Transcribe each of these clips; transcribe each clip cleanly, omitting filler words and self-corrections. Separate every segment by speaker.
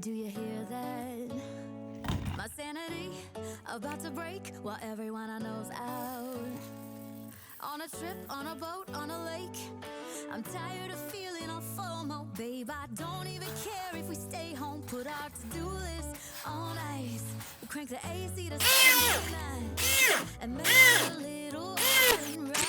Speaker 1: Do you hear that? My sanity about to break while everyone I know's out. On a trip, on a boat, on a lake. I'm tired of feeling all FOMO, babe. I don't even care if we stay home. Put our to-do list on ice. We crank the AC to 79 and make a little island right.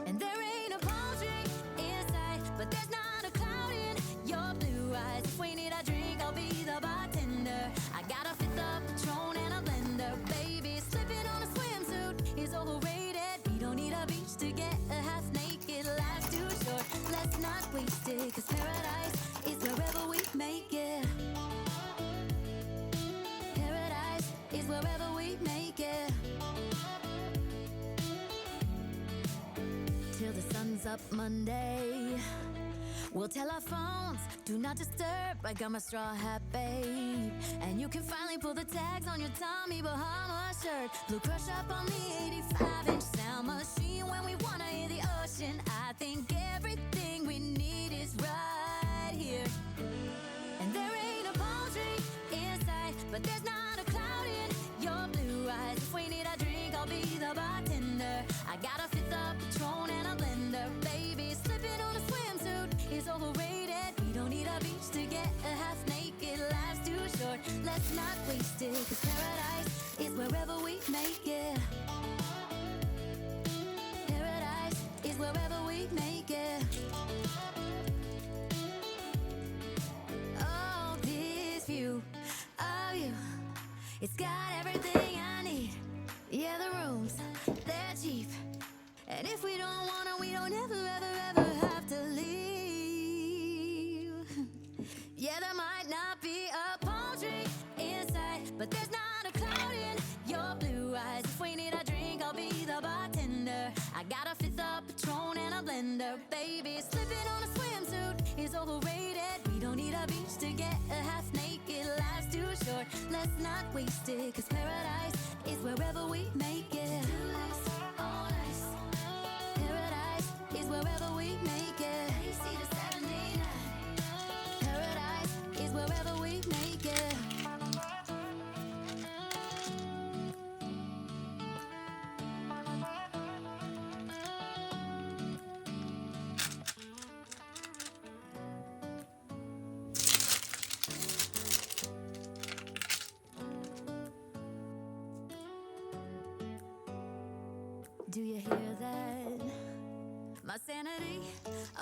Speaker 1: And there ain't a palm tree in sight, but there's not a cloud in your blue eyes. If we need a drink, I'll be the bartender. I got a fifth of Patron and a blender, baby. Slipping on a swimsuit is overrated. We don't need a beach to get a half naked. Life's too short, let's not waste it. 'Cause paradise is wherever we make it. Paradise is wherever we make it. Till the sun's up Monday, we'll tell our phones, do not disturb. I got my straw hat, babe. And you can finally pull the tags on your Tommy Bahama shirt. Blue crush up on the 85-inch sound machine. When we wanna hear the ocean, I think everything we need is right here. And there ain't a palm tree in sight, but there's not a cloud in your blue eyes. If we need a drink, I'll be the bartender. I got a fifth of Patron and a blender, baby. Slipping on a swimsuit is overrated. We don't need a beach to get a half naked. Life's too short, let's not waste it. 'Cause paradise is wherever we make it. Paradise is wherever we make it. Oh, this view of you, it's got everything I need. Yeah, the rooms, they're cheap. And if we don't wanna, we don't ever, ever, ever have to leave. Yeah, there might not be a palm tree inside, but there's not a cloud in your blue eyes. If we need a drink, I'll be the bartender. I got a fifth of Patron and a blender, baby. Slipping on a swimsuit is overrated. We don't need a beach to get a half naked. Life's too short, let's not waste it. 'Cause paradise is wherever we make it. Paradise is wherever we make it. Paradise is wherever we make it. Do you hear that? My sanity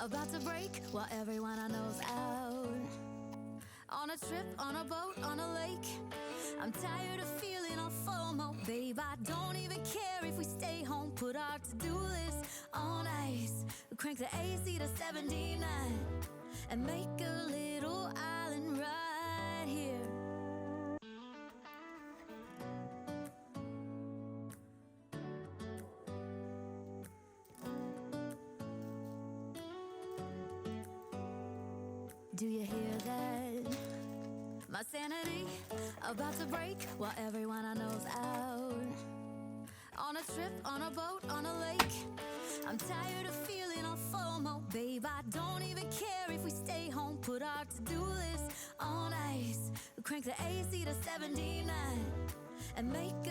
Speaker 1: about to break while everyone I know's out. On a trip, on a boat, on a lake. I'm tired of feeling all FOMO, babe. I don't even care if we stay home. Put our to-do list on ice. We crank the AC to 79 and make a little island right here. Do you hear that? My sanity about to break while everyone I know's out. On a trip, on a boat, on a lake. I'm tired of feeling all FOMO, babe. I don't even care if we stay home. Put our to-do list on ice. We crank the AC to 79 and make